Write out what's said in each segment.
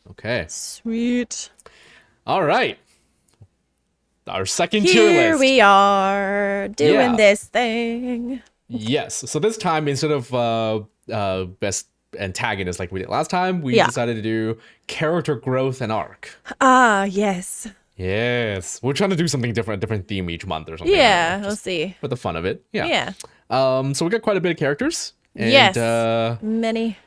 Okay. Sweet. All right. Our second tier Here list. we are doing Yeah. this thing. Yes. So this time, instead of best antagonist like we did last time, we Yeah. decided to do character growth and arc. Ah, yes. Yes. We're trying to do something different, a different theme each month or something. I don't know, Yeah, we'll just see. for the fun of it. Yeah. Yeah. So we got quite a bit of characters. And Yes. Many.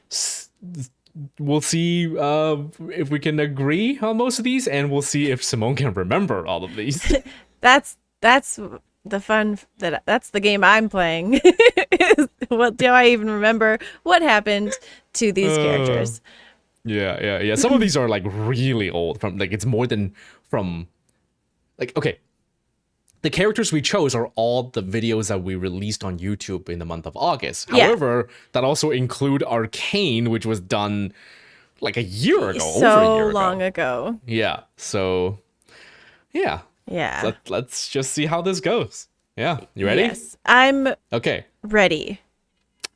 we'll see if we can agree on most of these, and we'll see if Simone can remember all of these. That's the fun that's the game I'm playing. What do I even remember what happened to these characters? Yeah. Some of these are like really old. From like it's more than from like okay. The characters we chose are all the videos that we released on YouTube in the month of August. Yeah. However, that also include Arcane, which was done like a year ago, over a So year long ago. ago. Yeah. So, yeah. Yeah. Let's just see how this goes. Yeah. You ready? Yes. I'm Okay. ready.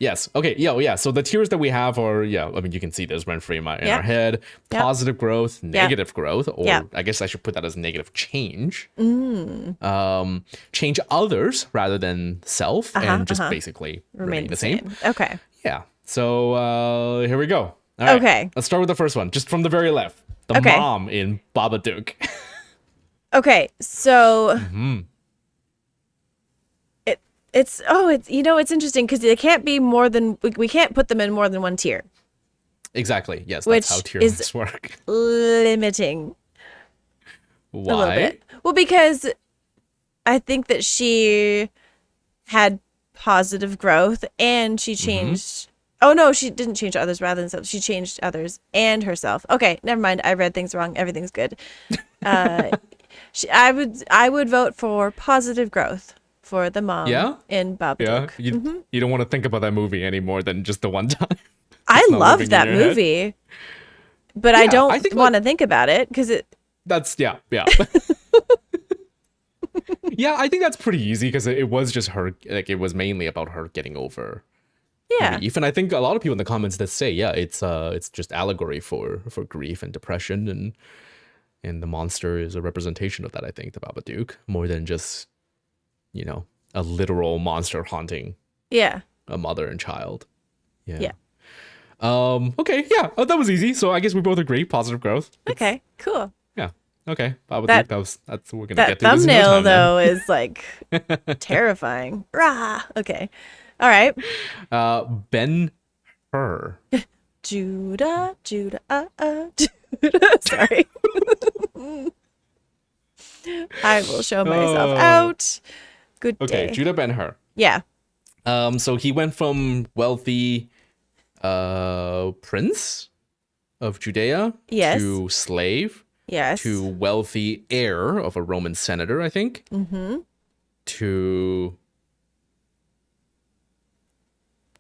Yes. Okay. Yeah. So the tiers that we have are, I mean, you can see this rent free in our head. Yep. Positive growth, negative growth, or Yep. I guess I should put that as negative change. Change others rather than self, and just basically remain the same. Okay. Yeah. So here we go. All right. Okay. Let's start with the first one, just from the very left. The Okay. mom in Babadook. Okay. So Mm-hmm. it's it's interesting because they can't be more than we can't put them in more than one tier. Exactly. Yes, Which that's how tier is lists work. Limiting a little Why? bit. Well, because I think that she had positive growth and she changed. Oh no, she didn't change others rather than self. She changed others and herself. Okay, never mind. I read things wrong. Everything's good. I would vote for positive growth for the mom Yeah? in Yeah. Babadook. You don't want to think about that movie any more than just the one time. I not living love in that your head. movie, but I Yeah, don't I think, want to think about it because it. That's yeah. Yeah, I think that's pretty easy because it was just her. Like it was mainly about her getting over Yeah. grief, and I think a lot of people in the comments that say, yeah, it's just allegory for grief and depression, and the monster is a representation of that. I think the Babadook more than just a literal monster haunting Yeah. a mother and child. Yeah. Yeah. Okay. Yeah. Oh, that was easy. So I guess we both agree. Positive growth. Okay. Cool. Yeah. Okay. Babadook. That- That's what we're gonna That get to. This in no thumbnail time, then. though is like terrifying. Rah. Okay. All right. Ben Hur. Judah. Judah. Judah. Sorry. I will show myself Oh. out. Good Okay, day. Judah Ben Hur. Yeah. So he went from wealthy prince of Judea Yes. to slave Yes. to wealthy heir of a Roman senator, I think. To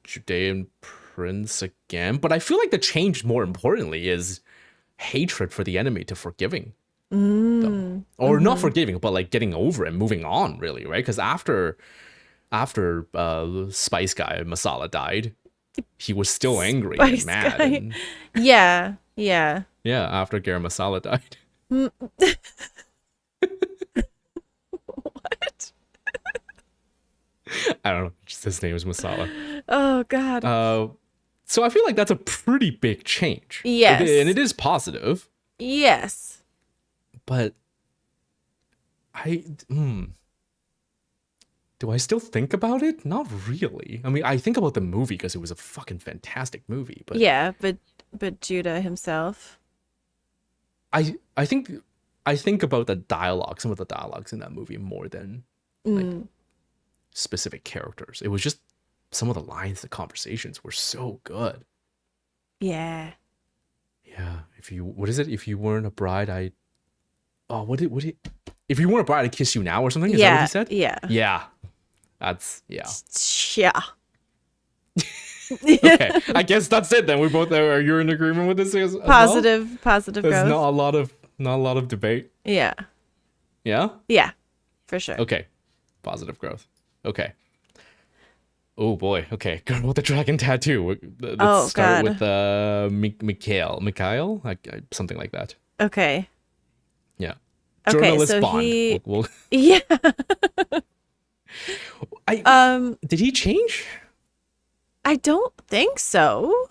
Judean prince again. But I feel like the change more importantly is hatred for the enemy to forgiving them. Or not forgiving, but like getting over it, moving on, really, right? Because after Spice Guy Masala died, he was still angry Spice and mad. Guy. And, Yeah. Yeah. yeah, after Garam Masala died. What? I don't know. Just his name is Masala. Oh God. So I feel like that's a pretty big change. Yes. And it is positive, Yes. but do I still think about it? Not really. I mean, I think about the movie because it was a fucking fantastic movie, but Yeah, but Judah himself. I think about the dialogue, some of the dialogues in that movie more than like specific characters. It was just some of the lines, the conversations were so good. Yeah. Yeah. What is it? If you weren't a bride, if you weren't a bride, I'd kiss you now or something. Is that what he said? Yeah. Yeah. That's yeah. Yeah. Okay. I guess that's it then. We both are. You're in agreement with this as well? Positive There's growth. not a lot of debate. Yeah. Yeah. Yeah. For sure. Okay. Positive growth. Okay. Oh boy. Okay. Girl with the dragon tattoo. Let's Oh start God. with Mikhail, something like that. Okay. Yeah. Okay. Journalist So Bond. he. We'll Yeah. I Um. did he change? I don't think so.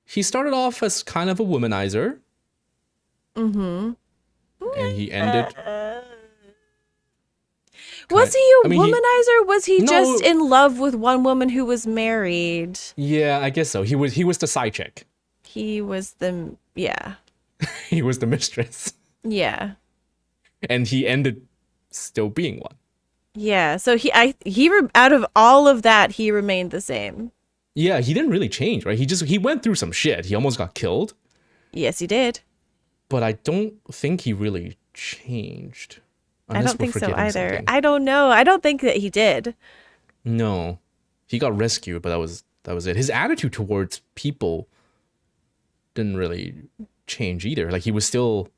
He started off as kind of a womanizer, Mm-hmm. and he ended. Was Kind. he a I mean, he womanizer? Was he just no. in love with one woman who was married? Yeah, I guess so. He was the side chick. He was the yeah. He was the mistress, Yeah. and he ended still being one. Yeah. So out of all of that, he remained the same. Yeah, he didn't really change, right? He went through some shit. He almost got killed, Yes, he did. but I don't think he really changed. I Unless don't we're think so forgetting either. something. I don't know. I don't think that he did. No, he got rescued, but that was it. His attitude towards people didn't really change either. Like he was still,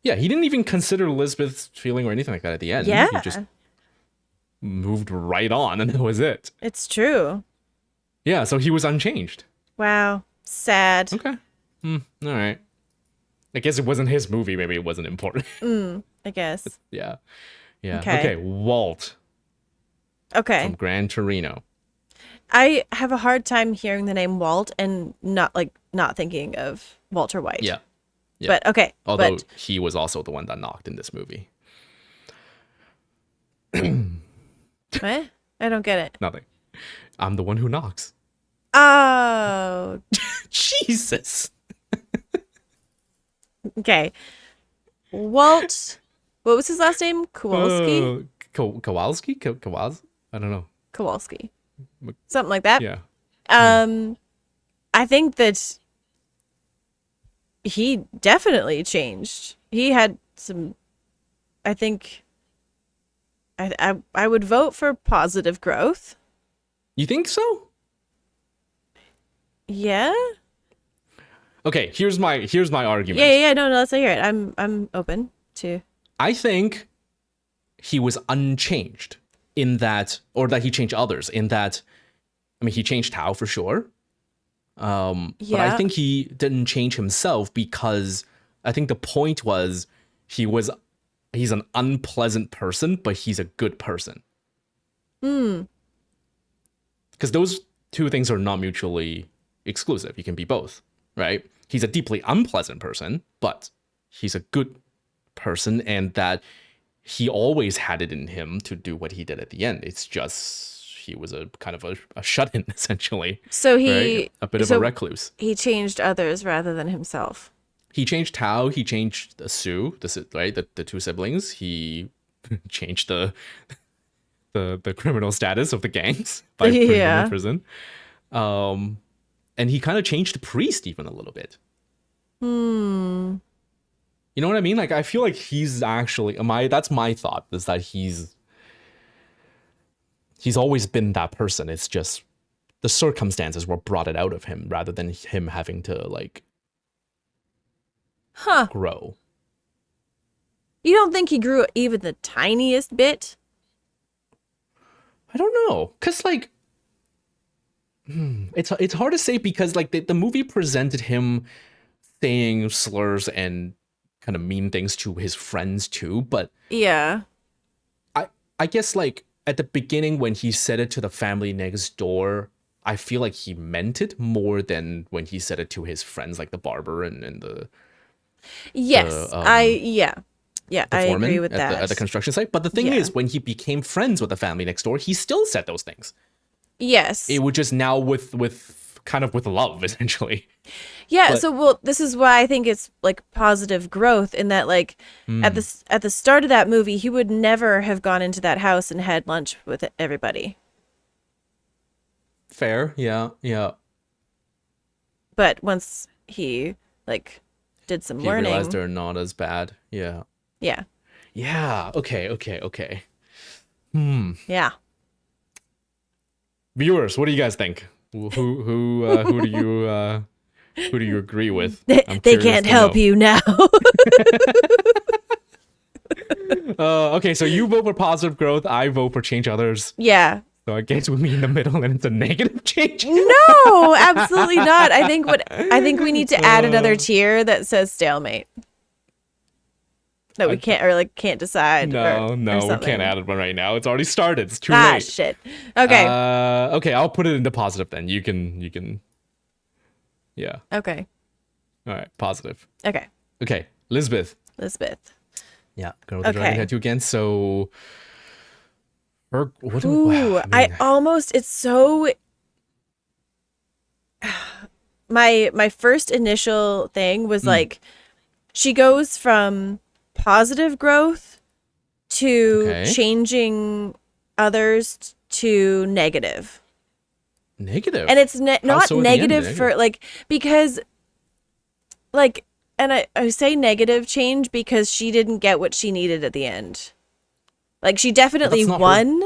yeah, he didn't even consider Elizabeth's feeling or anything like that at the end. Yeah. He just moved right on, and that was it. It's true. Yeah, so he was unchanged. Wow. Sad. Okay. All right. I guess it wasn't his movie. Maybe it wasn't important. I guess. Yeah. Yeah. Okay. Okay. Walt Okay. from Gran Torino. I have a hard time hearing the name Walt and not thinking of Walter White. Yeah. Yeah. But okay. Although But he was also the one that knocked in this movie. what? I don't get it. Nothing. I'm the one who knocks. Oh. Jesus. Okay. Walt. What was his last name? Kowalski? Kowalski? Kowalski? I don't know. Kowalski. Something like that. Yeah. I think that he definitely changed. He had some. I think. I would vote for positive growth. You think so? Yeah. Okay, here's my argument. Yeah. No, let's hear it. I'm open to. I think he was unchanged in that, or that he changed others in that. I mean, he changed Tao for sure. But I Yeah. think he didn't change himself because I think the point was he's an unpleasant person, but he's a good person. Because those two things are not mutually exclusive. You can be both, right? He's a deeply unpleasant person, but he's a good person, and that he always had it in him to do what he did at the end. It's just he was a kind of a shut-in, essentially. So right? A bit of a recluse. He changed others rather than himself. He changed Tao. He changed Sue, right? The two siblings. He changed the criminal status of the gangs by putting them in prison. And he kind of changed the priest even a little bit. You know what I mean? Like I feel like he's actually that's my thought, is that he's always been that person. It's just the circumstances what brought it out of him rather than him having to like grow. You don't think he grew even the tiniest bit? I don't know, cause like it's hard to say, because like the movie presented him saying slurs and kind of mean things to his friends too, but Yeah. I guess like at the beginning when he said it to the family next door, I feel like he meant it more than when he said it to his friends, like the barber and the Yes. the I foreman agree with at that. at the construction site. But the thing Yeah. is, when he became friends with the family next door, he still said those things. Yes. It was just now with kind of with love, essentially. Yeah, But- so this is why I think it's like positive growth, in that like at the start of that movie, he would never have gone into that house and had lunch with everybody. Fair, yeah. But once he like did some He learning, realized they're not as bad. Yeah. yeah. Okay. Yeah. Viewers, what do you guys think? Who do you agree with? They can't help you now. Okay, so you vote for positive growth. I vote for change others. Yeah. So I guess we meet in the middle and it's a negative change. No, absolutely not. I think we need to add another tier that says stalemate. That we can't or like can't decide. No, or we can't something. add it one right now. It's already started. It's too Ah, late. shit. Okay. Okay, I'll put it into positive then. You can. Yeah. Okay. All right, positive. Okay. Okay, Lisbeth. Elizabeth. Yeah, girl with the dragon Okay. tattoo again. So, her. What? Ooh, Wow, I almost. It's so. My first initial thing was like, she goes from positive growth to Okay. changing others to negative. Negative. And it's How not so at the end, negative for like, because like, and I say negative change because she didn't get what she needed at the end. Like, she definitely not her- won.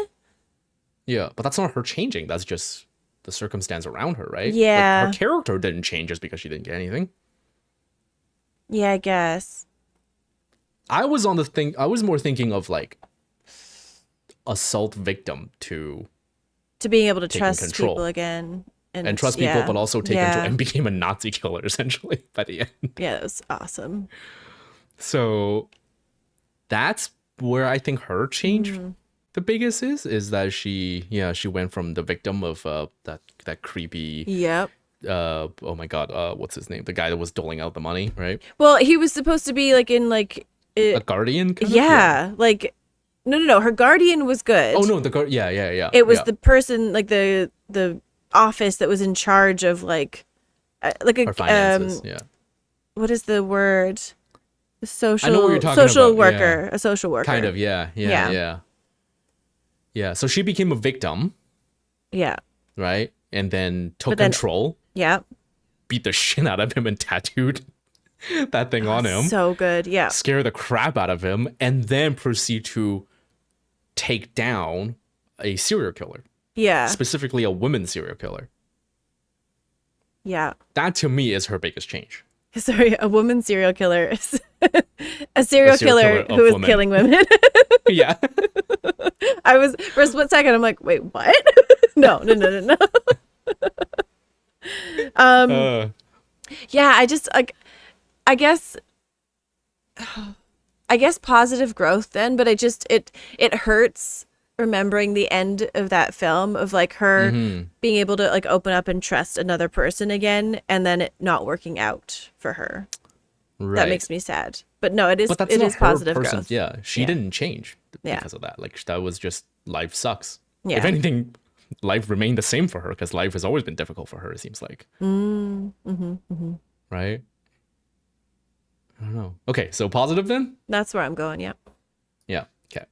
Yeah, but that's not her changing. That's just the circumstance around her, right? Yeah. Like, her character didn't change just because she didn't get anything. Yeah, I guess. I was more thinking of like assault victim to Being able to taking trust control. people again. And trust people, yeah. but also take yeah. control and became a Nazi killer essentially by the end. Yeah, that was awesome. So that's where I think her change Mm-hmm. the biggest is that she went from the victim of that creepy Yep. oh my god, what's his name? The guy that was doling out the money, right? Well, he was supposed to be like in like A guardian kind of? yeah, like no. Her guardian was good. Oh no, the guard. Yeah. It was yeah. the person like the office that was in charge of like Her finances. Yeah. what is the word? I know what you're talking social about, worker, yeah. a social worker. Kind of. Yeah. So she became a victim, Yeah. right? And then took But then- control, Yeah. beat the shit out of him, and tattooed that thing on him. So good. Yeah. Scare the crap out of him, and then proceed to take down a serial killer, Yeah. specifically a woman serial killer. Yeah. That to me is her biggest change. Sorry, a woman serial killer is a serial serial killer killer of who is women. killing women. Yeah. I was for a split second. I'm like, wait, what? No. Yeah, I just like, I guess positive growth then, but it hurts remembering the end of that film of like her being able to like open up and trust another person again, and then it not working out for her. Right. That makes me sad. But no, it is But that's it not is her positive person. growth. Yeah, she Yeah. didn't change Yeah. because of that. Like that was just life sucks. Yeah. If anything, life remained the same for her because life has always been difficult for her. It seems like. Right. I don't know. Okay, so positive then. That's where I'm going. Yeah. Yeah. Okay.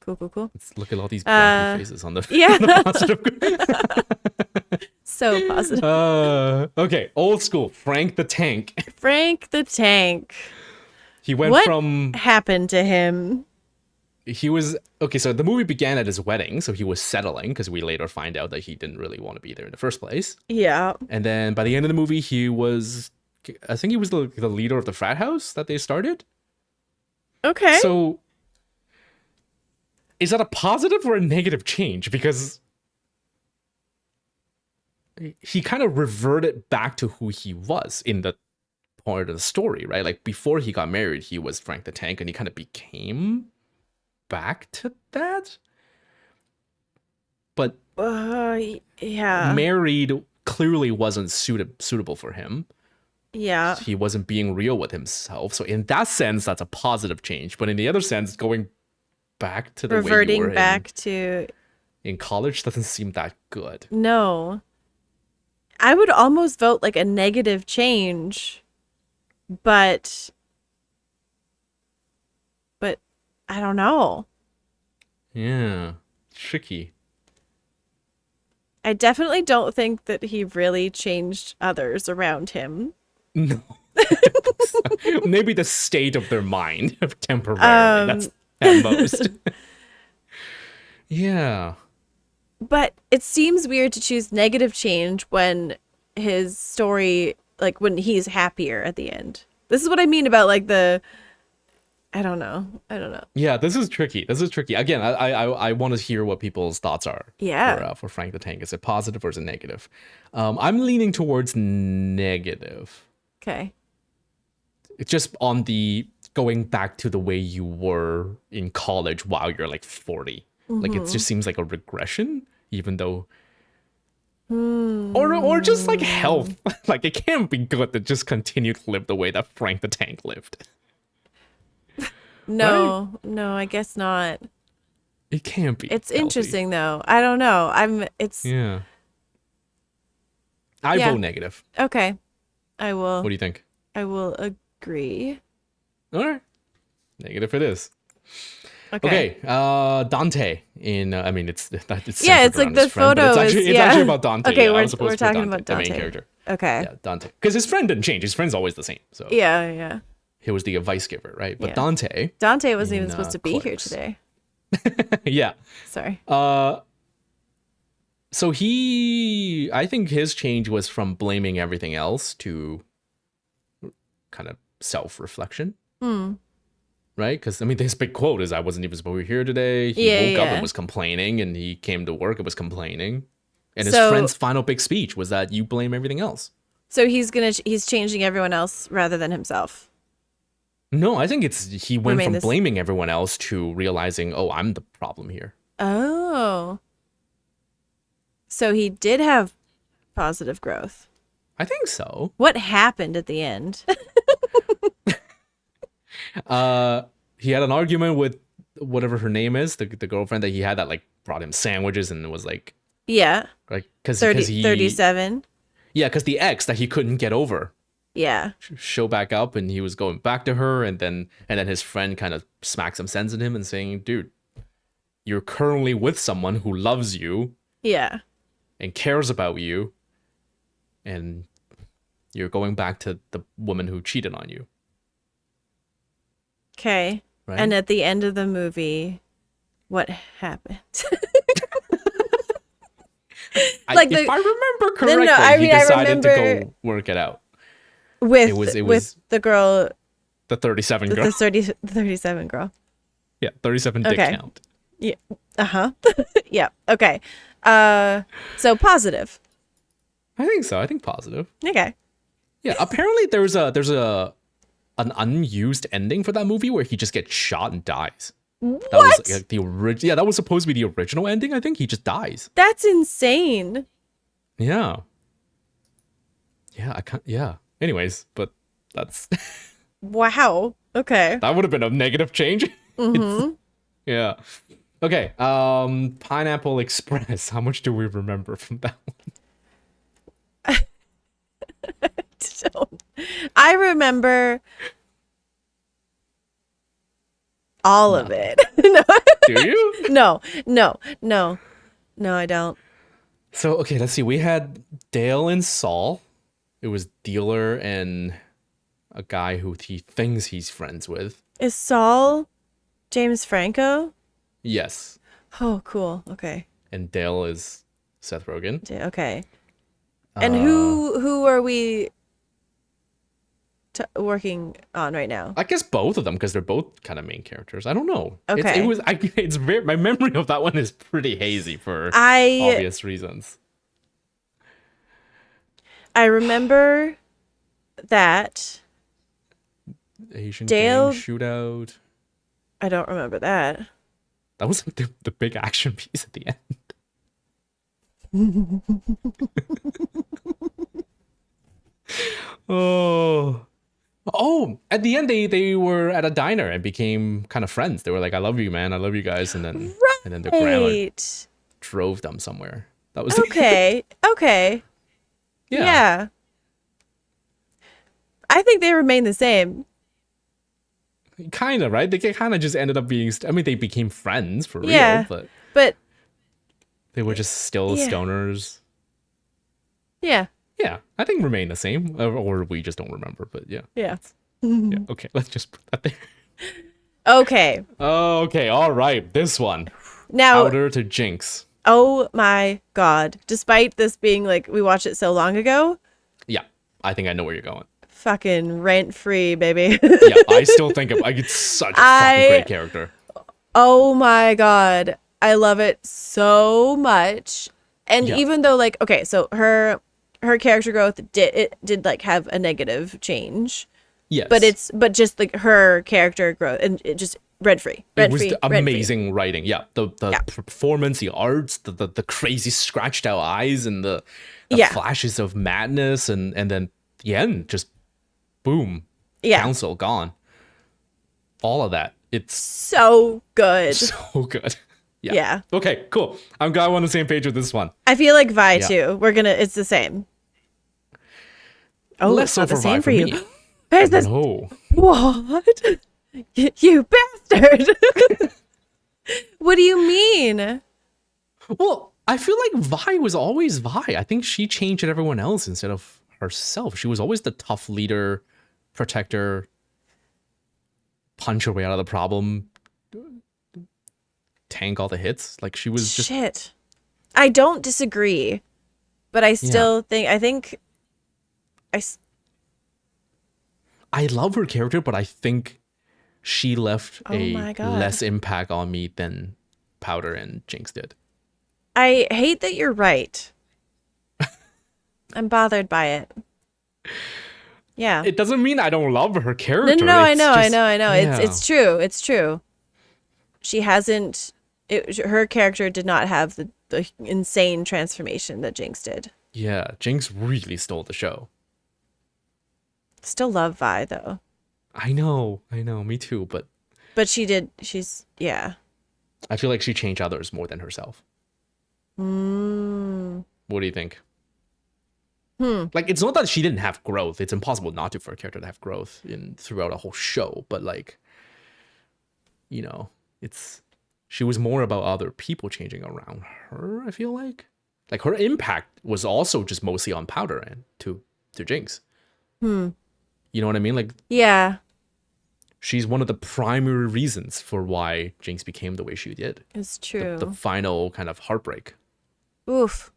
Cool. Let's look at all these grumpy faces on the Yeah. the positive. So positive. Okay, old school. Frank the Tank. Frank the Tank. He went What from happened to him? he was okay. So the movie began at his wedding, so he was settling because we later find out that he didn't really want to be there in the first place. Yeah. And then by the end of the movie, I think he was the leader of the frat house that they started. Okay. So is that a positive or a negative change? Because he kind of reverted back to who he was in the part of the story, right? Like before he got married, he was Frank the Tank, and he kind of became back to that. But yeah. married clearly wasn't suitable for him. Yeah. He wasn't being real with himself. So in that sense, that's a positive change. But in the other sense, going back to the way you Reverting were back to in college doesn't seem that good. no. I would almost vote like a negative change, but I don't know. Yeah, tricky. I definitely don't think that he really changed others around him. No. Maybe the state of their mind temporarily. That's at most. Yeah. But it seems weird to choose negative change when his story, like when he's happier at the end. This is what I mean about like I don't know. I don't know. Yeah, this is tricky. This is tricky. Again, I want to hear what people's thoughts are. Yeah. For Frank the Tank. Is it positive or is it negative? I'm leaning towards negative. Okay. It's just on the going back to the way you were in college while you're like 40. Like it just seems like a regression, even though. Or just like health. Like it can't be good to just continue to live the way that Frank the Tank lived. No, no, I guess not. It can't be. It's healthy. interesting though. I don't know. Yeah. I vote negative. Okay. I will. What do you think? I will agree. All right. Negative it is. Okay. Dante in it's Yeah, it's like the photo it's actually about Dante. Okay, yeah, we're talking about Dante, the main character. Okay. Yeah, Dante. Because his friend didn't change. His friend's always the same. So Yeah. he was the advice giver, right? But Yeah. Dante wasn't even supposed to be here today. Yeah. Sorry. So I think his change was from blaming everything else to kind of self-reflection. Right? Because, his big quote is, I wasn't even supposed to be here today. He woke up and was complaining, and he came to work and was complaining. And his friend's final big speech was that you blame everything else. So he's changing everyone else rather than himself. No, I think he went from blaming everyone else to realizing, oh, I'm the problem here. Oh. So he did have positive growth. I think so. What happened at the end? He had an argument with whatever her name is, the girlfriend that he had that like brought him sandwiches and was like, yeah, like because 37. Yeah, because the ex that he couldn't get over. Yeah. Show back up, and he was going back to her, and then his friend kind of smacks some sense in him and saying, "Dude, you're currently with someone who loves you, yeah, and cares about you, and you're going back to the woman who cheated on you." Okay. Right? And at the end of the movie, what happened? If I remember correctly, he decided to go work it out. With the girl. The 37 girl. The 37 girl. Yeah, 37 dick count. Yeah. Uh-huh. Yeah. Okay. So positive. I think so. I think positive. Okay. Yeah, apparently there's an unused ending for that movie where he just gets shot and dies. What? That was like that was supposed to be the original ending. I think he just dies. That's insane. Yeah. Yeah, I can't. Yeah. Anyways, but that's. Wow. Okay. That would have been a negative change. Yeah. Okay. Pineapple Express. How much do we remember from that one? I remember all of it. No. Do you? No, I don't. So, okay, let's see. We had Dale and Saul. It was Dealer and a guy who he thinks he's friends with. Is Saul James Franco? Yes. Oh, cool. Okay. And Dale is Seth Rogen. Okay. And who are we working on right now? I guess both of them, because they're both kind of main characters. I don't know. Okay. It's very, my memory of that one is pretty hazy for obvious reasons. I remember that Asian Dale gang shootout. I don't remember that. That was the big action piece at the end. Oh, at the end they were at a diner and became kind of friends. They were like, "I love you, man. I love you guys." And then the grandma drove them somewhere. That was okay. Okay. Yeah. I think they remain the same. Kind of, right? They kind of just ended up being. They became friends for real, but they were just still stoners. Yeah. Yeah, I think remain the same, or we just don't remember. But yeah. Yeah. Yeah. Okay, let's just put that there. Okay. Okay. All right. This one. Now. Outer to Jinx. Oh my God! Despite this being like we watched it so long ago. Yeah, I think I know where you're going. fucking rent free, baby. Yeah, I still think of like it's such a fucking great character. Oh my god, I love it so much. And Yeah. even though like okay, so her character growth did like have a negative change, Yes. but just like her character growth and it just rent free. It was the amazing writing. Yeah, the performance, the arts, the crazy scratched out eyes, and the flashes of madness, and then the end, just boom, council gone. All of that. It's so good. So good. Yeah. Okay, cool. I'm glad we're on the same page with this one. I feel like Vi too. It's the same. Oh, less it's so not the for same Vi for me. you. There's this. No. What? You bastard. What do you mean? Well, I feel like Vi was always Vi. I think she changed everyone else instead of herself. She was always the tough leader, protector, punch her way out of the problem, tank all the hits. Like she was just... Shit. I don't disagree, but I still think I love her character, but I think she left less impact on me than Powder and Jinx did. I hate that you're right. I'm bothered by it. Yeah. It doesn't mean I don't love her character. No, I know. Yeah. It's true. It's true. She hasn't. Her character did not have the insane transformation that Jinx did. Yeah, Jinx really stole the show. Still love Vi though. I know, me too. But she did. Yeah. I feel like she changed others more than herself. What do you think? Like, it's not that she didn't have growth. It's impossible not for a character to have growth throughout a whole show. But like, she was more about other people changing around her. I feel like her impact was also just mostly on Powder and to Jinx. You know what I mean? Like, yeah, she's one of the primary reasons for why Jinx became the way she did. It's true. The final kind of heartbreak. Oof.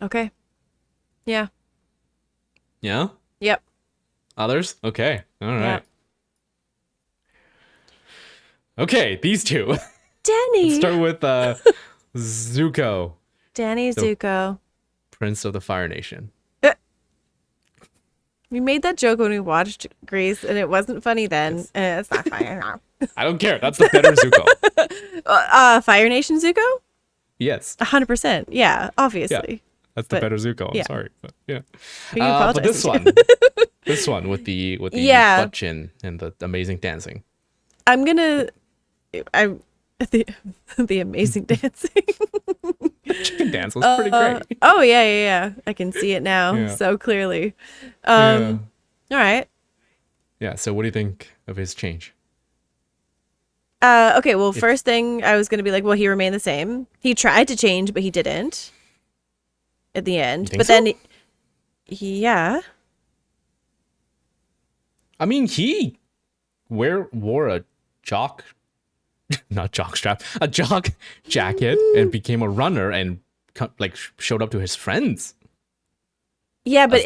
Okay. Yeah. Yeah? Yep. Others? Okay. All right. Yep. Okay, these two. Danny. Let's start with Zuko. Danny Zuko. Prince of the Fire Nation. We made that joke when we watched Grease, and it wasn't funny then. It's not funny now. I don't care. That's the better Zuko. Fire Nation Zuko? Yes. 100%. Yeah, obviously. Yeah, that's the better Zuko. I'm sorry. But yeah. We apologize. But this one with the butt chin and the amazing dancing. The amazing dancing. Chicken dance was pretty great. Oh yeah. I can see it now so clearly. All right. Yeah. So what do you think of his change? Okay. Well, first thing I was gonna be like, well, he remained the same. He tried to change, but he didn't. At the end, but then, yeah. I mean, he wore a jock jacket and became a runner and like showed up to his friends. Yeah, but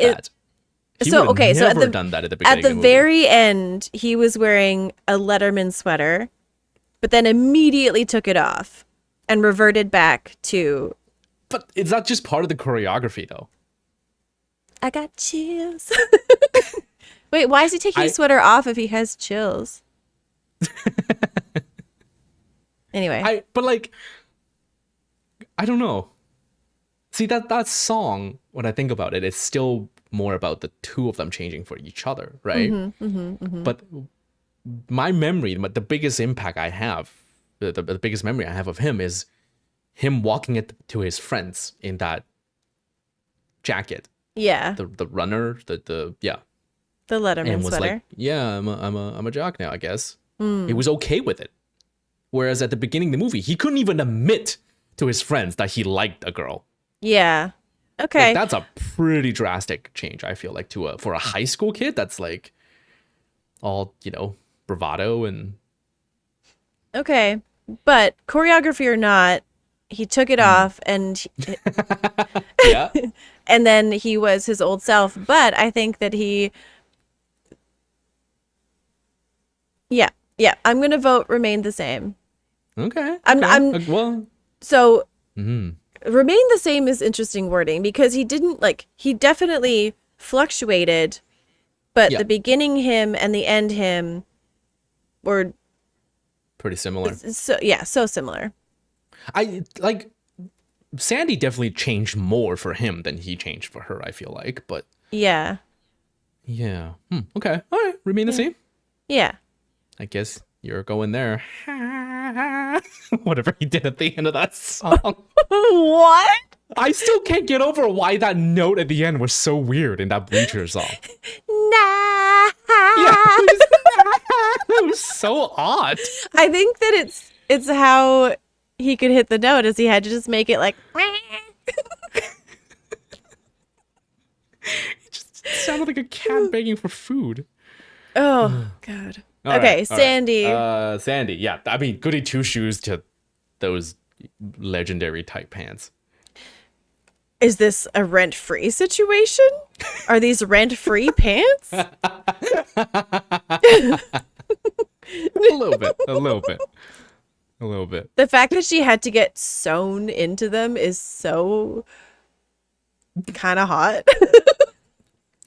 so at the done that at the beginning. At the very end, he was wearing a Letterman sweater, but then immediately took it off and reverted back to. But is that just part of the choreography, though? I got chills. Wait, why is he taking his sweater off if he has chills? Anyway. I don't know. See, that song, when I think about it, it's still more about the two of them changing for each other, right? But my memory, the biggest impact I have, the biggest memory I have of him is him walking to his friends in that jacket. Yeah. The runner, the Letterman and was sweater. like, yeah, I'm a jock now, I guess. He was okay with it. Whereas at the beginning of the movie, he couldn't even admit to his friends that he liked a girl. Yeah. Okay. Like, that's a pretty drastic change, I feel like, for a high school kid. That's like all, bravado and. Okay. But choreography or not, he took it off and Yeah. and then he was his old self. But I think that yeah, I'm gonna vote remain the same. Okay. I'm Well. so mhm. remain the same is interesting wording because he didn't he definitely fluctuated, but Yeah. the beginning him and the end him were Pretty similar. so similar. I like Sandy definitely changed more for him than he changed for her, I feel like. But Yeah. yeah. Okay. All right. Remain the same. Yeah. I guess you're going there. Whatever he did at the end of that song. What? I still can't get over why that note at the end was so weird in that Bleacher song. Nah. Yeah. It was so odd. I think that it's how he could hit the note is he had to just make it like It just sounded like a cat begging for food. Oh God. All Okay, right, all Sandy. right. Sandy, yeah. I mean, goody two shoes to those legendary tight pants. Is this a rent-free situation? Are these rent-free pants? A little bit. A little bit. A little bit. The fact that she had to get sewn into them is so kind of hot.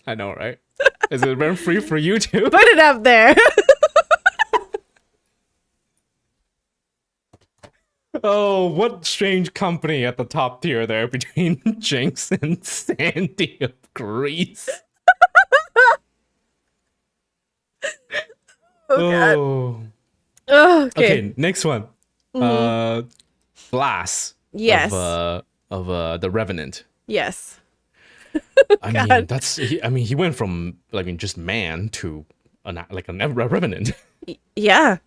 I know, right? Is it rent free for you too? Put it up there. Oh, what strange company at the top tier there between Jinx and Sandy of Greece. Oh, God. Okay, next one. Glass. Yes. Of the Revenant. Yes. I mean, he went from just man to a Revenant. Yeah.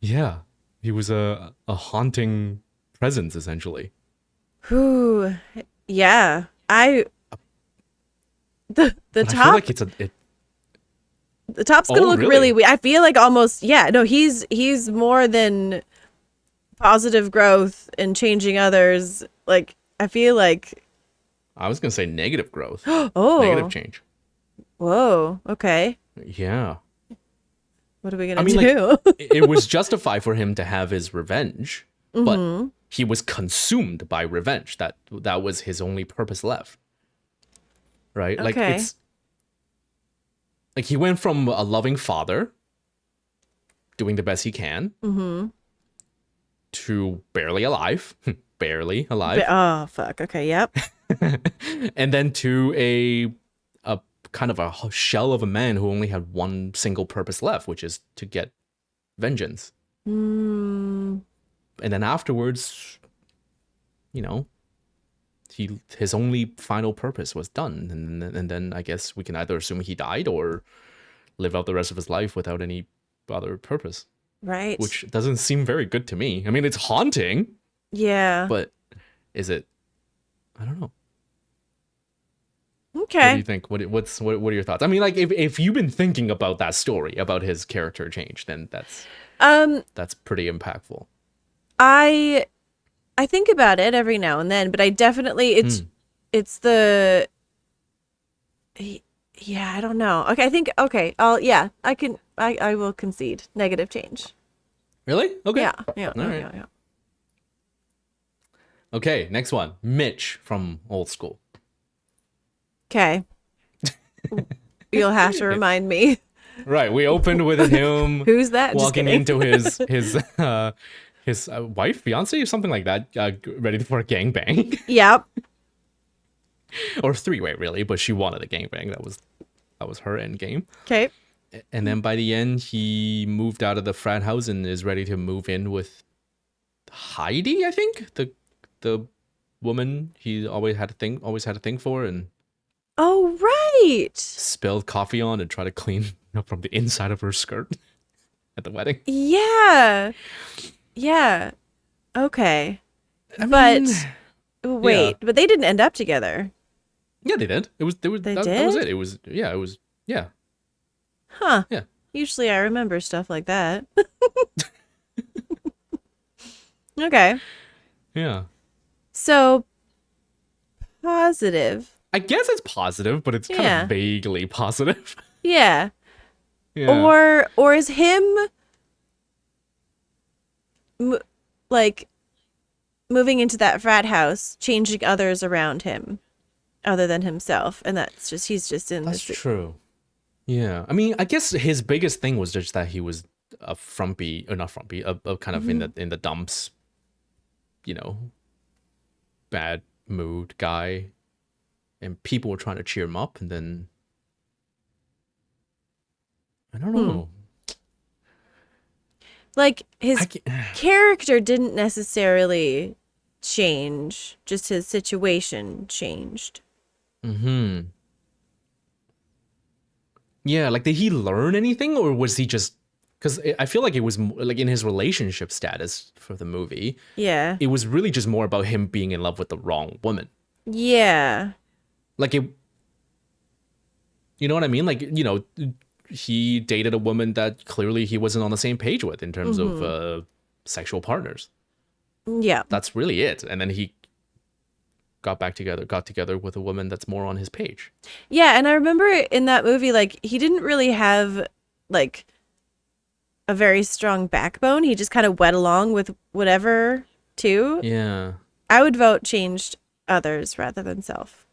Yeah. He was a haunting presence essentially. Whew. Yeah. The But top I feel like the top's gonna look really? really I feel like almost no, he's more than positive growth and changing others. Like I feel like I was gonna say negative growth. oh Negative change. whoa, okay. Yeah. What are we gonna do? It was justified for him to have his revenge, but he was consumed by revenge. That was his only purpose left. Right? Like Okay. it's like he went from a loving father doing the best he can to barely alive. Barely alive. Oh fuck. Okay, yep. And then to a kind of a shell of a man who only had one single purpose left, which is to get vengeance. And then afterwards, his only final purpose was done, and then I guess we can either assume he died or live out the rest of his life without any other purpose. Right. Which doesn't seem very good to me. I mean, it's haunting, Yeah. but is it? I don't know. Okay. What do you think? What are your thoughts? I mean, like if you've been thinking about that story, about his character change, then that's pretty impactful. I think about it every now and then, but I definitely it's the yeah, I don't know. Okay, I think I will concede negative change. Really? Okay. Yeah. All right. Yeah. Okay, next one. Mitch from Old School. Okay. You'll have to remind me. Right, we opened with him. Who's that? Just Walking kidding. into his wife, fiance, or something like that, ready for a gangbang. Yep. Or three-way, really, but she wanted a gangbang. That was her end game. Okay. And then by the end, he moved out of the frat house and is ready to move in with Heidi, I think, the woman he always had a thing for, and Oh, right. spilled coffee on and tried to clean up from the inside of her skirt at the wedding. Yeah. Yeah. Okay. But wait, but they didn't end up together. Yeah, they did. That was They that was did? it. It was yeah. Huh. Yeah. Usually I remember stuff like that. Okay. Yeah. So positive. I guess it's positive, but it's kind Yeah. of vaguely positive. Yeah. Yeah. Or is him mo- like moving into that frat house changing others around him other than himself, and that's just he's just in That's this. true. Yeah. I mean, I guess his biggest thing was just that he was a frumpy, or not frumpy, a kind of Mhm. in the dumps, you know, bad mood guy, and people were trying to cheer him up, and then I don't Hmm. know. Like I his can character didn't necessarily change, just his situation changed. Mm-hmm. Yeah, like did he learn anything, or was he just? Because I feel like it was like in his relationship status for the movie, Yeah. it was really just more about him being in love with the wrong woman. Yeah. Like it, you know what I mean? Like, he dated a woman that clearly he wasn't on the same page with in terms of Mhm. sexual partners. Yeah. That's really it. And then he got together with a woman that's more on his page. Yeah, and I remember in that movie like he didn't really have like a very strong backbone. He just kind of went along with whatever too. Yeah. I would vote changed others rather than self.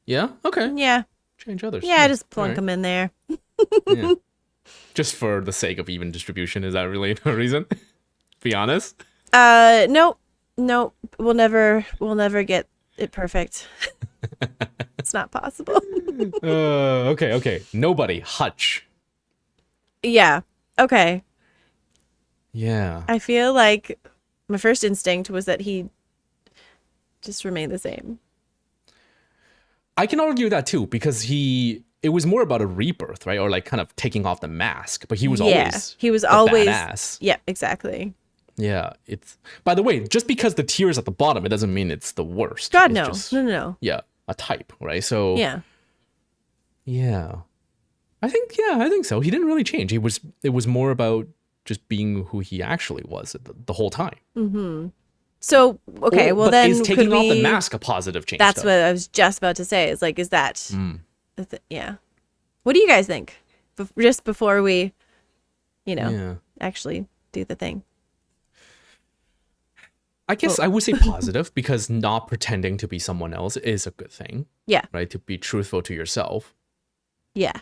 Yeah. Okay. Yeah. Change others. Yeah, Yeah. just All plunk right. them in there. Yeah. Just for the sake of even distribution, is that really a reason? Be honest. No. No, we'll never get it perfect. It's not possible. Okay. Okay. Nobody. Hutch. Yeah. Okay. Yeah. I feel like my first instinct was that he just remained the same. I can argue that too because it was more about a rebirth, right? Or like kind of taking off the mask, but he was Yeah. always He was the always badass. Yeah, exactly. Yeah, it's by the way, just because the tier is at the bottom, it doesn't mean it's the worst. God It's no. just No, no, no. yeah, a type, right? So Yeah. yeah. I think so. He didn't really change. It was more about just being who he actually was the whole time. So, okay, well But then is could taking off the we mask a positive change That's though? what I was just about to say. Is like is that Mm. yeah. What do you guys think? Just before we, Yeah. actually do the thing. I guess Well, I would say positive because not pretending to be someone else is a good thing, yeah. right? To be truthful to yourself. Yeah.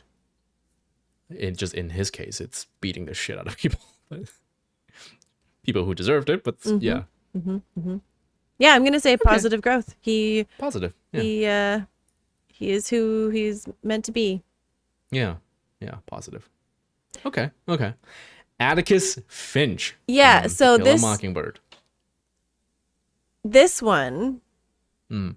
In his case, it's beating the shit out of people, people who deserved it. But yeah, Yeah, I'm going to say positive growth. positive. Yeah, He is who he's meant to be. yeah, yeah, positive. Okay, okay. Atticus Finch. Yeah, From so To Kill a this Mockingbird. this one Mm.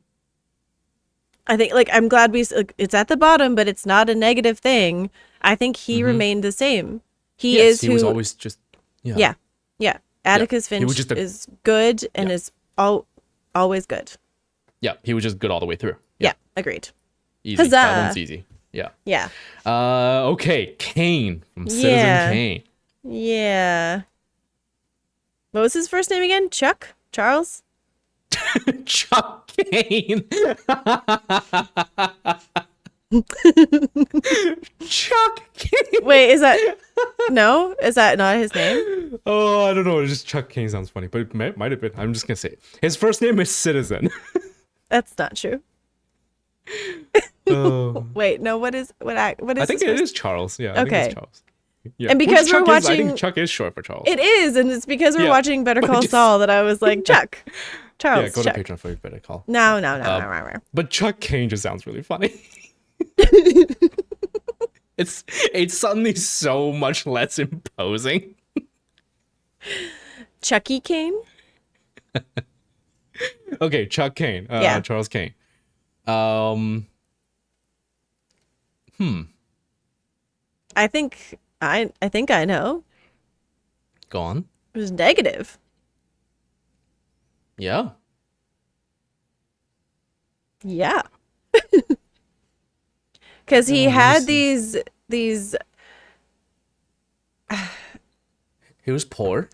I think like I'm glad it's at the bottom, but it's not a negative thing. I think he remained the same. He Yes, is he who was always just yeah, Yeah. Yeah. Atticus He was Finch just a is good and yeah, is always good. yeah. He was just good all the way through. Yeah, agreed. Easy. That Huzzah. one's easy. Yeah. Yeah. Okay. Kane from Citizen Yeah. Kane. Yeah. What was his first name again? Chuck? Charles? Chuck Kane. Chuck Kane. Wait, is that no? Is that not his name? Oh, I don't know. Just Chuck Kane sounds funny, but it might have been. I'm just gonna say it. His first name is Citizen. That's not true. Oh, Wait, no, what is I his think it first- is Charles. Yeah, I think Okay. it's Charles. Yeah. And because Which we're Chuck is, I watching think Chuck is short for Charles. It is, and it's because we're Yeah, watching Better but Call just- Saul that I was like, Chuck. Yeah, Charles, go Chuck. to Patreon for your better call. No, no, no, Um, no, no, no. But Chuck Kane just sounds really funny. It's suddenly so much less imposing. Chucky Kane? Okay, Chuck Kane. Yeah. Charles Kane. I think I know. Go on. It was negative. Yeah. Yeah. Cuz he had these He was poor,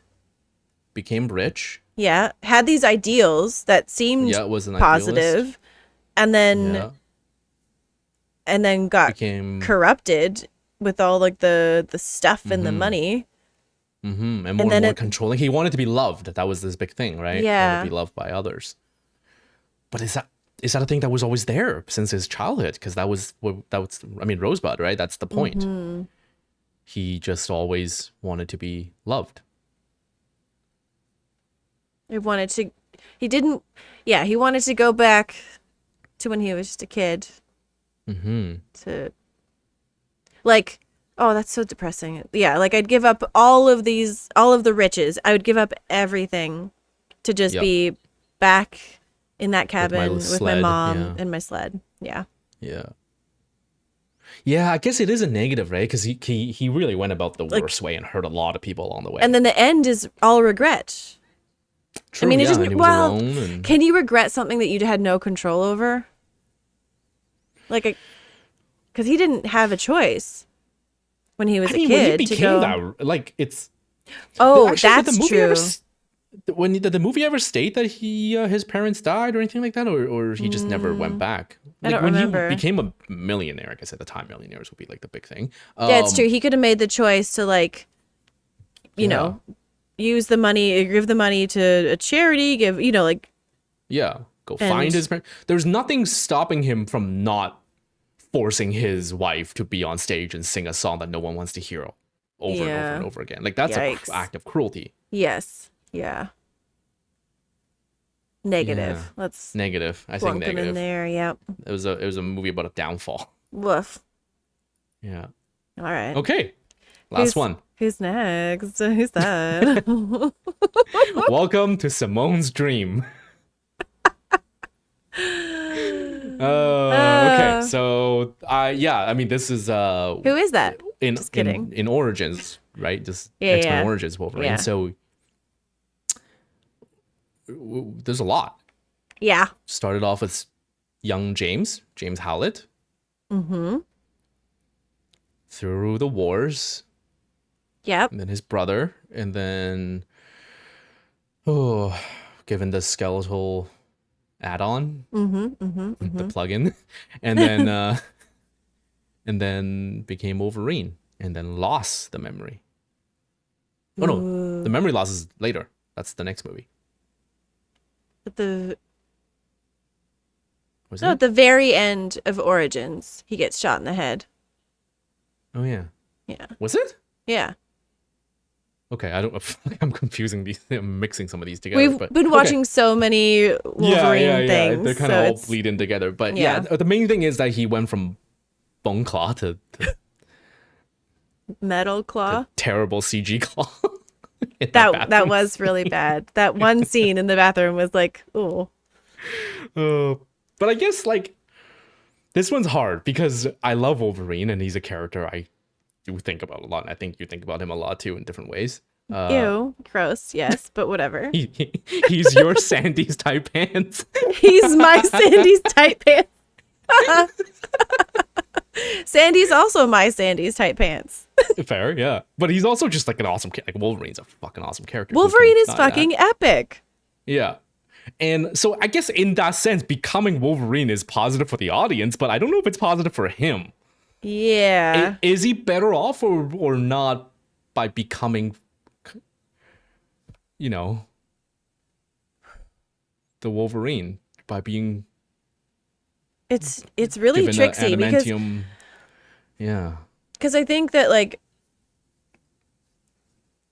became rich, Yeah, had these ideals that seemed Yeah, was an positive, idealist. and Yeah, then got became corrupted with all like the stuff and the money. and And more and then more it, controlling. He wanted to be loved. That was this big thing, right? He wanted to be yeah, loved by others. But is that a thing that was always there since his childhood? Because that was I mean Rosebud, right? That's the point. He just always wanted to be loved. he wanted to. He didn't. Yeah, he wanted to go back to when he was just a kid. To like, oh, that's so depressing. Yeah, like I'd give up all of the riches. I would give up everything to just Yep. be back in that cabin with my sled, mom yeah. and my sled. Yeah. Yeah. Yeah, I guess it is a negative, right? Because he really went about the Like, worst way and hurt a lot of people along the way. and then the end is all regret. True, I mean, it yeah, doesn't. and he was Well, alone and can you regret something that you had no control over? Like, because he didn't have a choice when he was I mean, a when he kid to became go. that, like it's. Oh, Actually, did the that's movie true. ever did the movie ever state that his parents died or anything like that, or he just never went back? I Like don't when remember. he became a millionaire, I guess at the time millionaires would be like the big thing. Yeah, it's true. He could have made the choice to like, you Yeah. know, use the money, give the money to a charity, give, like, Yeah, go And- find his parents. There's nothing stopping him from not forcing his wife to be on stage and sing a song that no one wants to hear over and over Yeah. and over again. Like that's Yikes. an act of cruelty. yes, yeah. Negative. Yeah. Let's Negative. I think plunk him in negative. there. Yep. It was a movie about a downfall. Woof. Yeah. All right. Okay. Last one. Who's next? Who's that? Welcome to Simone's Dream. Okay. So, I mean, this is Who is that? in Just kidding. in Origins, right? Just Yeah, X-Men yeah. Origins Wolverine. Yeah. So there's a lot. Yeah. Started off with young James Howlett. Mm-hmm. Through the wars, Yep. and then his brother, and then given the skeletal add-on, the plugin, and then became Wolverine, and then lost the memory. Oh no, the memory loss is later. That's the next movie. At Was at it? the very end of Origins, he gets shot in the head. Oh yeah. Yeah. Was it? Yeah. Okay, I don't. I'm confusing these. I'm mixing some of these together. We've but, been okay. watching so many Wolverine things. They're kind so of all it's bleeding together. But yeah. yeah, the main thing is that he went from bone claw to Metal Claw. terrible CG claw. in That bathroom was really bad. That one scene in the bathroom was like, oh. But I guess like this one's hard because I love Wolverine and he's a character I do think about a lot. And I think you think about him a lot too in different ways. Ew, gross. Yes, but whatever. He's your Sandy's tight pants. He's my Sandy's tight pants. Sandy's also my Sandy's tight pants. Fair, yeah. But he's also just like an awesome like Wolverine's a fucking awesome character. Who Wolverine can is deny that? fucking epic. Yeah. And so I guess in that sense, becoming Wolverine is positive for the audience, but I don't know if it's positive for him. Yeah. Is he better off or not by becoming, the Wolverine, by being It's really given tricksy an because adamantium? Yeah. I think that like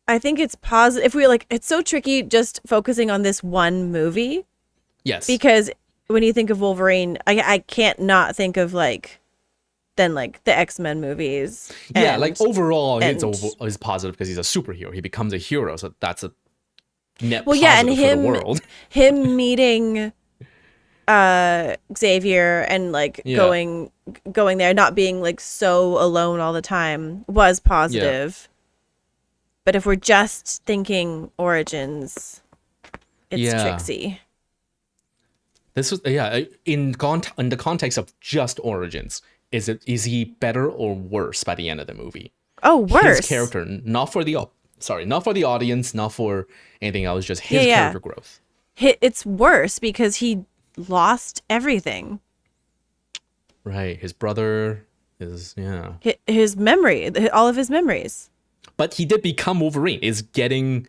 I think it's positive if we like it's so tricky just focusing on this one movie Yes. because when you think of Wolverine, I can't not think of like then like the X-Men movies. Yeah, and- like overall, it's and- positive because he's a superhero. He becomes a hero, so that's a net well, positive yeah, and for the world. him meeting Xavier and like Yeah. going there, not being like so alone all the time was positive. But if we're just thinking Origins, it's Yeah. tricksy. This was in the context of just Origins. Is he better or worse by the end of the movie? Oh, worse. His character, not for the Sorry, not for the audience, not for anything else, just his Yeah, yeah. character growth. It's worse because he lost everything. Right. His brother is, yeah. His memory, all of his memories. But he did become Wolverine. Is getting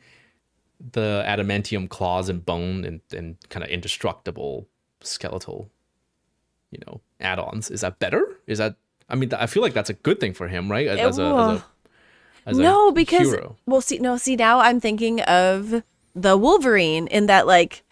the adamantium claws and bone and kind of indestructible skeletal, add-ons. Is that better? Is that, I mean, I feel like that's a good thing for him, right? As No, a because hero. well, see now I'm thinking of the Wolverine in that like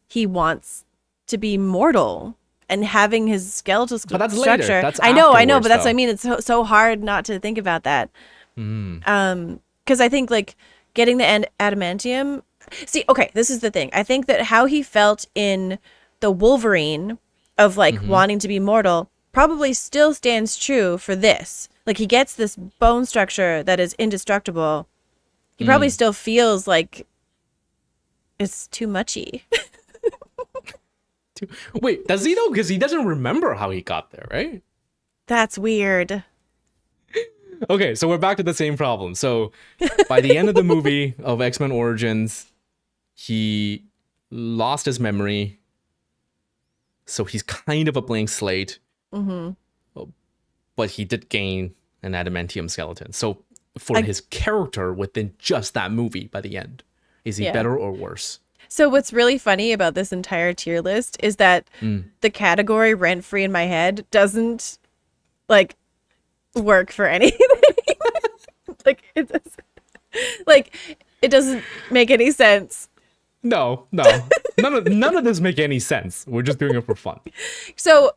he wants to be mortal and having his skeletal But that's structure. later. That's I know, afterwards, but that's what I though. mean. It's so hard not to think about that. Because I think like getting the adamantium. See, okay, this is the thing. I think that how he felt in the Wolverine of like wanting to be mortal probably still stands true for this. Like he gets this bone structure that is indestructible. He probably still feels like it's too muchy. Wait, does he though? Because he doesn't remember how he got there, right? That's weird. Okay, so we're back to the same problem. So by the end of the movie of X-Men Origins, he lost his memory. So he's kind of a blank slate. But he did gain an adamantium skeleton. So for his character within just that movie by the end, is he better or worse? So what's really funny about this entire tier list is that the category rent free in my head doesn't like work for anything. Like it does, like it doesn't make any sense. No. None of this make any sense. We're just doing it for fun. So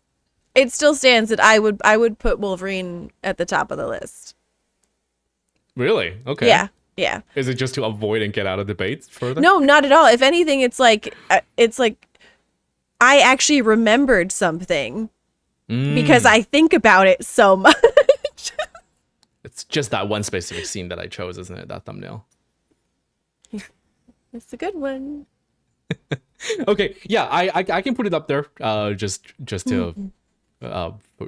it still stands that I would put Wolverine at the top of the list. Really? Okay. Yeah. Is it just to avoid and get out of debates further? No, not at all. If anything, it's like I actually remembered something because I think about it so much. It's just that one specific scene that I chose, isn't it? That thumbnail. It's a good one. Okay, yeah, I can put it up there, just to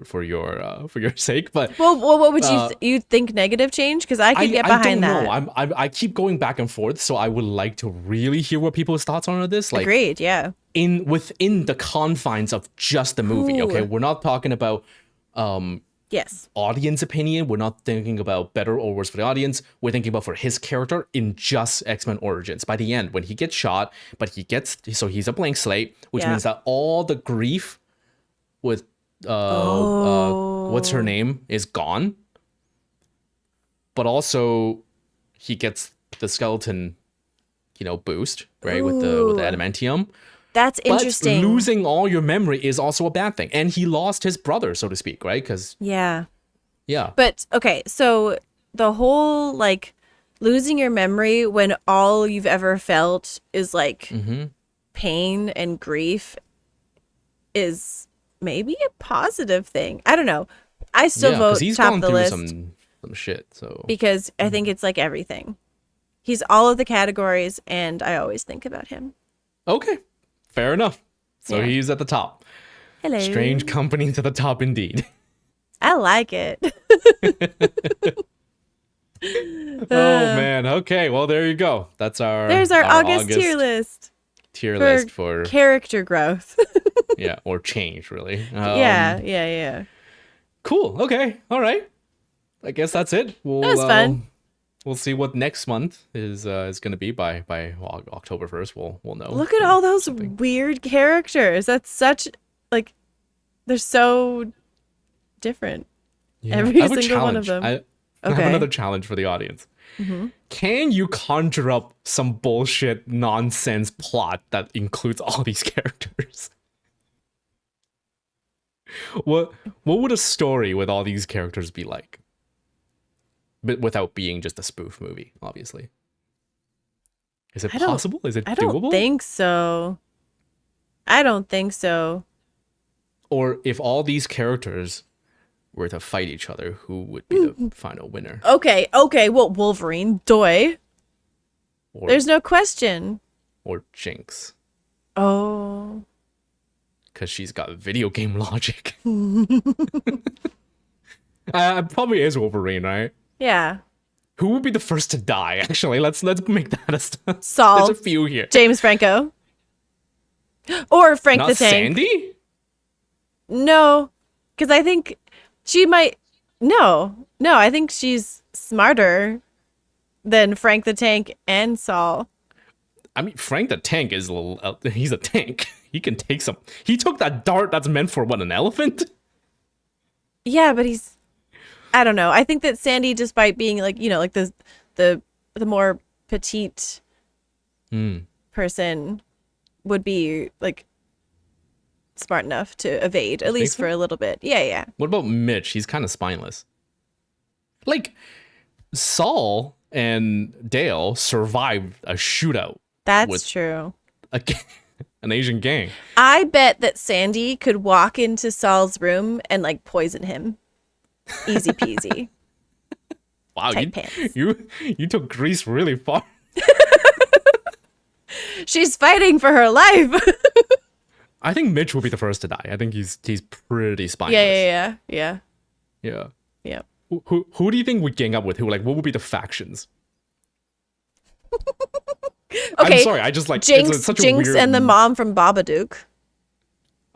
for your sake. But Well, what would you think negative change? Because I could get behind I don't that. know. I keep going back and forth, so I would like to really hear what people's thoughts are on this. Like, Agreed. Yeah. within the confines of just the movie. Ooh. Okay, we're not talking about Yes. audience opinion. We're not thinking about better or worse for the audience. We're thinking about for his character in just X-Men Origins. By the end, when he gets shot, but he's a blank slate, which means that all the grief with what's her name is gone. But also he gets the skeleton, boost, right? With the adamantium. That's interesting. But losing all your memory is also a bad thing. And he lost his brother, so to speak, right? Because yeah. Yeah. But okay, so the whole like losing your memory when all you've ever felt is like pain and grief is maybe a positive thing. I don't know. I still vote 'cause he's top gone of the through list some shit. So because I think it's like everything. He's all of the categories, and I always think about him. okay, fair enough. So Yeah. he's at the top. Hello. Strange company to the top indeed. I like it. Oh man. Okay. Well, there you go. That's There's our August tier list. Tier list for character growth. yeah, or change really. Yeah. Cool. Okay. All right. I guess that's it. That was fun. We'll see what next month is going to be by October 1st. We'll know. Look at all those weird characters. That's such like they're so different. Yeah. Every I have a single one of challenge. them. I have another challenge for the audience. Can you conjure up some bullshit nonsense plot that includes all these characters? What would a story with all these characters be like? But without being just a spoof movie, obviously. Is it possible? Is it doable? I don't think so. I don't think so. Or if all these characters were to fight each other, who would be the final winner? Okay. Well, Wolverine, Doy. Or, There's no question. or Jinx, Oh. because she's got video game logic. Probably is Wolverine, right? Yeah. Who would be the first to die? Actually, let's make that a Saul. There's a few here. James Franco. Or Frank Not the Tank. Sandy? No, because I think she might. No, I think she's smarter than Frank the Tank and Saul. I mean, Frank the Tank is he's a tank. He can take some. He took that dart that's meant for what, an elephant? Yeah, but he's. I don't know. I think that Sandy, despite being like, you know, like the more petite person, would be like smart enough to evade, at least for a little bit. Yeah. What about Mitch? He's kind of spineless. Like, Saul and Dale survived a shootout. That's true. An Asian gang. I bet that Sandy could walk into Saul's room and like poison him. Easy peasy. Wow, Tight pants. you took Grease really far. She's fighting for her life. I think Mitch will be the first to die. I think he's pretty spineless. Yeah. Who do you think would gang up with who? Like, what would be the factions? Okay, I'm sorry, I just like Jinx, such a Jinx weird... and the mom from Babadook.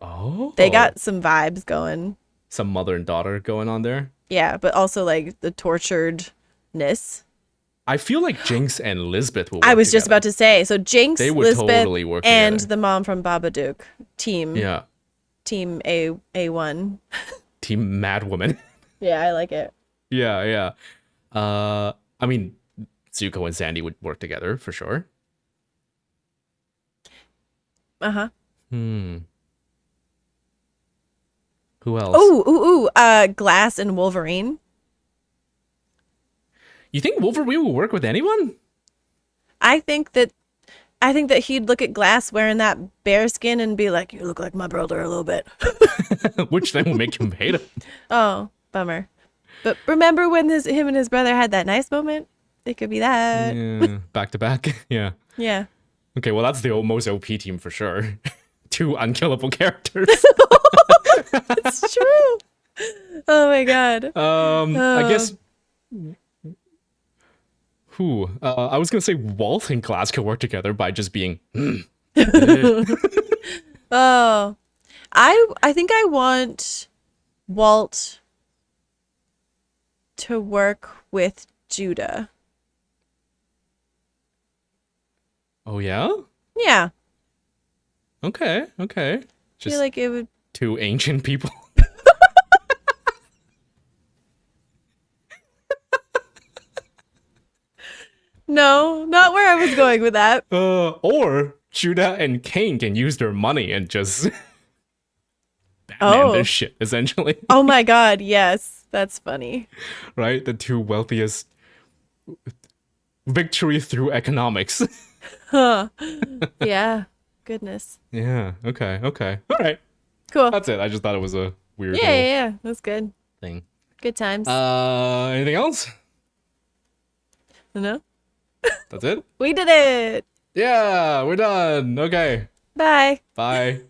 Oh, They got some vibes going. some mother and daughter going on there. Yeah, but also like the torturedness. I feel like Jinx and Lisbeth will work I was just together. about to say. So Jinx, They would Lisbeth, totally work and together. the mom from Babadook. Team A1. Team Mad Woman. Yeah, I like it. Yeah. I mean, Zuko and Sandy would work together for sure. Uh-huh. Who else? Glass and Wolverine. You think Wolverine will work with anyone? I think that he'd look at Glass wearing that bear skin and be like, "You look like my brother a little bit." Which then will make him hate him. Oh, bummer. But remember when him and his brother had that nice moment? It could be that. Yeah, back to back. Yeah. Yeah. Okay, well, that's the most OP team for sure. Two unkillable characters. It's true. Oh my god. I guess. Who? I was gonna say Walt and Glass could work together by just being. Oh, I think I want Walt to work with Judah. Oh yeah. Yeah, Okay. I Just feel like it would. two ancient people. No, not where I was going with that. Or Judah and Kane can use their money and just Batman this shit, essentially. Oh my god, yes, that's funny. Right? The two wealthiest. Victory through economics. Yeah, goodness. Yeah. Okay. All right. Cool. That's it. I just thought it was a weird Yeah, that's good. thing. Good times. Anything else? No, That's it? we did it. Yeah, we're done. Okay. Bye. Bye.